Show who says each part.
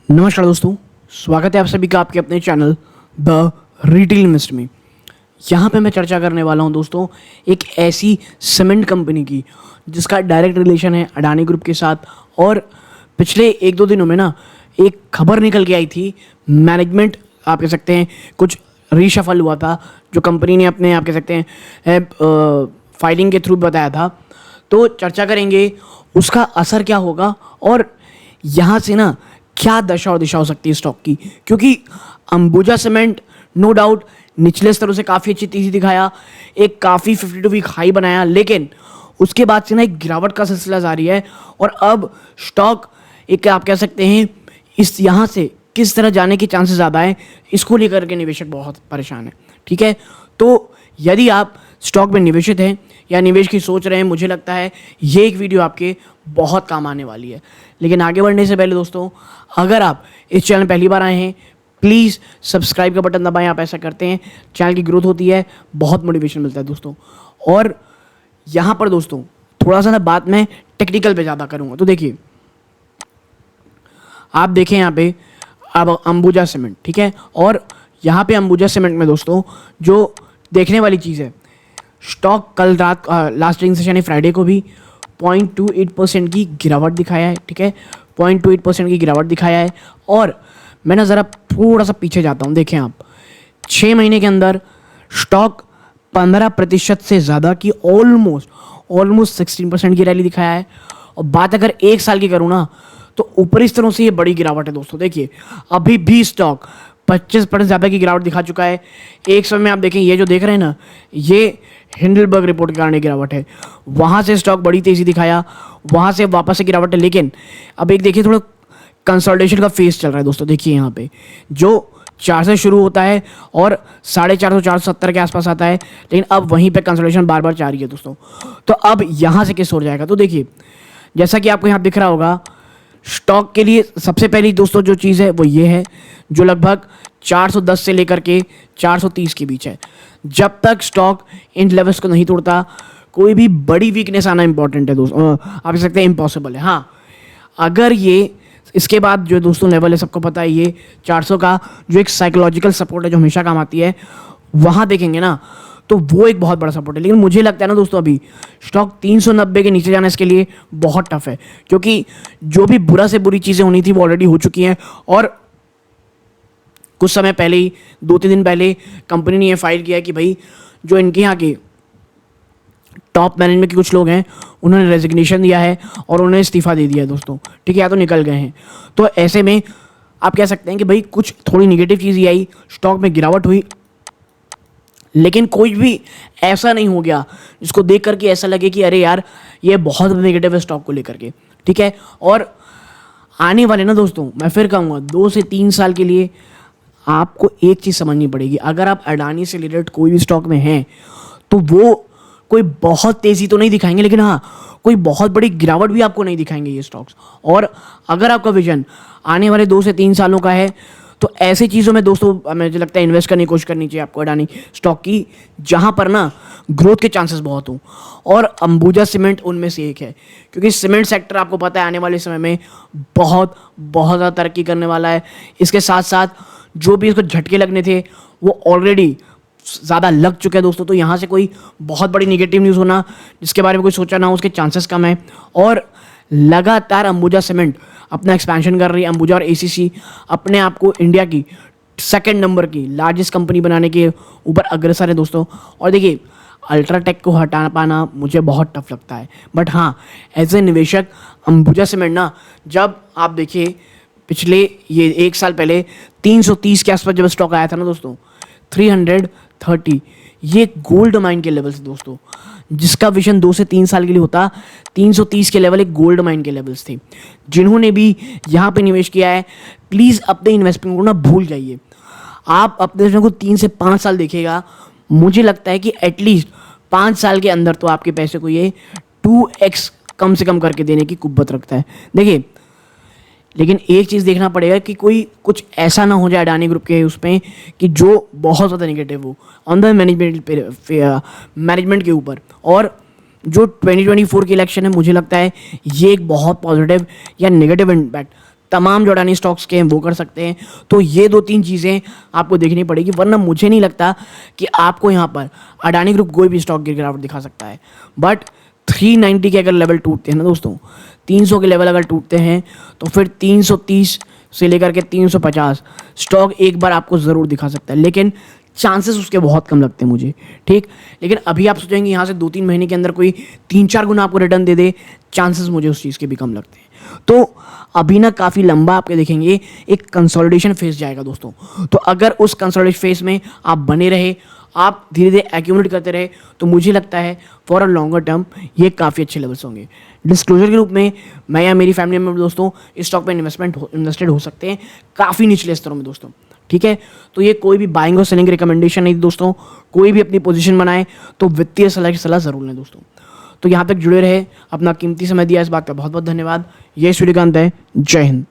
Speaker 1: नमस्कार दोस्तों, स्वागत है आप सभी का आपके अपने चैनल द रिटेल इन्वेस्ट में। यहाँ पे मैं चर्चा करने वाला हूँ दोस्तों एक ऐसी सीमेंट कंपनी की जिसका डायरेक्ट रिलेशन है अडानी ग्रुप के साथ। और पिछले एक दो दिनों में ना एक खबर निकल के आई थी, मैनेजमेंट आप कह सकते हैं कुछ रीशफल हुआ था जो कंपनी ने अपने आप कह सकते हैं फाइलिंग के थ्रू बताया था। तो चर्चा करेंगे उसका असर क्या होगा और यहाँ से ना क्या दशा और दिशा हो सकती है स्टॉक की, क्योंकि अंबुजा सीमेंट नो डाउट निचले स्तरों से काफ़ी अच्छी तेजी दिखाया, एक काफ़ी 52 वीक हाई बनाया, लेकिन उसके बाद से ना एक गिरावट का सिलसिला जारी है। और अब स्टॉक एक आप कह सकते हैं इस यहाँ से किस तरह जाने के चांसेस ज़्यादा हैं, इसको लेकर के निवेशक बहुत परेशान है। ठीक है, तो यदि आप स्टॉक में निवेशित हैं या निवेश की सोच रहे हैं, मुझे लगता है ये एक वीडियो आपके बहुत काम आने वाली है। लेकिन आगे बढ़ने से पहले दोस्तों, अगर आप इस चैनल पहली बार आए हैं प्लीज़ सब्सक्राइब का बटन दबाएं। आप ऐसा करते हैं चैनल की ग्रोथ होती है, बहुत मोटिवेशन मिलता है दोस्तों। और यहाँ पर दोस्तों थोड़ा सा ना बात मैं टेक्निकल पे ज़्यादा करूँगा। तो देखिए, आप देखें यहाँ पे अब अंबुजा सीमेंट, ठीक है, और यहाँ पे अंबुजा सीमेंट में दोस्तों जो देखने वाली चीज़ है, स्टॉक कल रात लास्ट ट्रेडिंग सेशन है फ्राइडे को भी 0.28% की गिरावट दिखाया है। ठीक है, 0.28% की गिरावट दिखाया है। और मैं ना ज़रा थोड़ा सा पीछे जाता हूँ, देखें आप 6 महीने के अंदर स्टॉक 15% से ज़्यादा की ऑलमोस्ट 16% की रैली दिखाया है। और बात अगर 1 साल की करूँ ना तो ऊपरी स्तरों से ये बड़ी गिरावट है दोस्तों। देखिए अभी भी स्टॉक 25% ज़्यादा की गिरावट दिखा चुका है। एक समय में आप देखें, ये जो देख रहे हैं ना, ये हिंडलबर्ग रिपोर्ट के कारण एक गिरावट है। वहाँ से स्टॉक बड़ी तेज़ी दिखाया, वहाँ से वापस से गिरावट है। लेकिन अब एक देखिए थोड़ा कंसोलिडेशन का फेज चल रहा है दोस्तों। देखिए यहाँ पे जो 4 से शुरू होता है और 450 470 के आसपास आता है, लेकिन अब वहीं पे कंसोलिडेशन बार बार जारी है दोस्तों। तो अब यहाँ से किस ओर जाएगा? तो देखिए जैसा कि आपको यहाँ दिख रहा होगा, स्टॉक के लिए सबसे पहली दोस्तों जो चीज़ है वो ये है जो लगभग 410 से लेकर के 430 के बीच है। जब तक स्टॉक इन लेवल्स को नहीं तोड़ता कोई भी बड़ी वीकनेस आना इंपॉर्टेंट है दोस्तों, आप कह सकते हैं इम्पॉसिबल है। हाँ, अगर ये इसके बाद जो दोस्तों लेवल है, सबको पता है ये 400 का जो एक साइकोलॉजिकल सपोर्ट है जो हमेशा काम आती है, वहाँ देखेंगे ना तो वो एक बहुत बड़ा सपोर्ट है। लेकिन मुझे लगता है ना दोस्तों अभी स्टॉक 390 के नीचे जाना इसके लिए बहुत टफ है, क्योंकि जो भी बुरा से बुरी चीज़ें होनी थी वो ऑलरेडी हो चुकी हैं। और कुछ समय पहले ही 2-3 दिन पहले कंपनी ने ये फाइल किया कि भाई जो इनके यहाँ के टॉप मैनेजमेंट के कुछ लोग हैं उन्होंने रेजिग्नेशन दिया है और उन्होंने इस्तीफा दे दिया है दोस्तों। ठीक है, या तो निकल गए हैं। तो ऐसे में आप कह सकते हैं कि भाई कुछ थोड़ी निगेटिव चीज़ ही आई, स्टॉक में गिरावट हुई, लेकिन कोई भी ऐसा नहीं हो गया जिसको देख करके ऐसा लगे कि अरे यार ये बहुत नेगेटिव है स्टॉक को लेकर के। ठीक है, और आने वाले ना दोस्तों मैं फिर कहूँगा 2 से 3 साल के लिए आपको एक चीज़ समझनी पड़ेगी। अगर आप अडानी से रिलेटेड कोई भी स्टॉक में हैं तो वो कोई बहुत तेज़ी तो नहीं दिखाएंगे, लेकिन हाँ कोई बहुत बड़ी गिरावट भी आपको नहीं दिखाएंगे ये स्टॉक्स। और अगर आपका विजन आने वाले 2 से 3 सालों का है तो ऐसी चीज़ों में दोस्तों मुझे लगता है इन्वेस्ट करने की कोशिश करनी चाहिए आपको अडानी स्टॉक की, जहाँ पर ना ग्रोथ के चांसेस बहुत हों। और अंबुजा सीमेंट उनमें से एक है, क्योंकि सीमेंट सेक्टर आपको पता है आने वाले समय में बहुत ज़्यादा तरक्की करने वाला है। इसके साथ साथ जो भी इसको झटके लगने थे वो ऑलरेडी ज़्यादा लग चुके हैं दोस्तों। तो यहाँ से कोई बहुत बड़ी नेगेटिव न्यूज़ होना जिसके बारे में कोई सोचा ना हो उसके चांसेस कम है। और लगातार अंबुजा सीमेंट अपना एक्सपेंशन कर रही है। अंबुजा और एसीसी अपने आप को इंडिया की 2nd नंबर की लार्जेस्ट कंपनी बनाने के ऊपर अग्रसर है दोस्तों। और देखिए अल्ट्राटेक को हटा पाना मुझे बहुत टफ लगता है, बट हाँ एज ए निवेशक अंबुजा सीमेंट ना, जब आप देखिए पिछले ये 1 साल पहले 330 के आसपास जब स्टॉक आया था ना दोस्तों, 330, ये गोल्ड माइन के लेवल से दोस्तों, जिसका विजन 2 से 3 साल के लिए होता 330 के लेवल एक गोल्ड माइन के लेवल्स थे। जिन्होंने भी यहाँ पे निवेश किया है प्लीज़ अपने इन्वेस्टमेंट को ना भूल जाइए। आप अपने इन्वेस्टमेंट को 3 से 5 साल देखिएगा, मुझे लगता है कि एटलीस्ट 5 साल के अंदर तो आपके पैसे को ये 2x कम से कम करके देने की कुव्वत रखता है। देखिए लेकिन एक चीज़ देखना पड़ेगा कि कोई कुछ ऐसा ना हो जाए अडानी ग्रुप के उसमें कि जो बहुत ज़्यादा नेगेटिव हो ऑन द मैनेजमेंट के ऊपर। और जो 2024 की इलेक्शन है मुझे लगता है ये एक बहुत पॉजिटिव या नेगेटिव इम्पैक्ट तमाम जो अडानी स्टॉक्स के हैं वो कर सकते हैं। तो ये 2-3 चीज़ें आपको देखनी पड़ेगी, वरना मुझे नहीं लगता कि आपको यहाँ पर अडानी ग्रुप कोई भी स्टॉक गिरावट दिखा सकता है। बट 390 के अगर लेवल टूटते हैं ना दोस्तों, 300 के लेवल अगर टूटते हैं तो फिर 330 से लेकर के 350 स्टॉक एक बार आपको ज़रूर दिखा सकता है, लेकिन चांसेस उसके बहुत कम लगते हैं मुझे, ठीक। लेकिन अभी आप सोचेंगे यहाँ से 2-3 महीने के अंदर कोई 3-4 गुना आपको रिटर्न दे दे, चांसेस मुझे उस चीज़ के भी कम लगते हैं। तो अभी ना काफ़ी लंबा आपके देखेंगे एक कंसोलिडेशन फेज जाएगा दोस्तों। तो अगर उस कंसोलिडेशन फेज में आप बने रहे, आप धीरे धीरे एक्यूमुलेट करते रहे, तो मुझे लगता है फॉर अ लॉन्गर टर्म ये काफ़ी अच्छे लेवल्स होंगे। डिस्क्लोजर के रूप में मैं या मेरी फैमिली मेम्बर दोस्तों इस स्टॉक में इन्वेस्टेड हो सकते हैं काफ़ी निचले स्तरों में दोस्तों, ठीक है। तो ये कोई भी बाइंग और सेलिंग रिकमेंडेशन नहीं दोस्तों, कोई भी अपनी पोजीशन बनाए तो वित्तीय सलाह की सलाह ज़रूर लें दोस्तों। तो यहाँ तक जुड़े रहे, अपना कीमती समय दिया, इस बात का बहुत बहुत धन्यवाद। ये सूर्यकांत है, जय हिंद।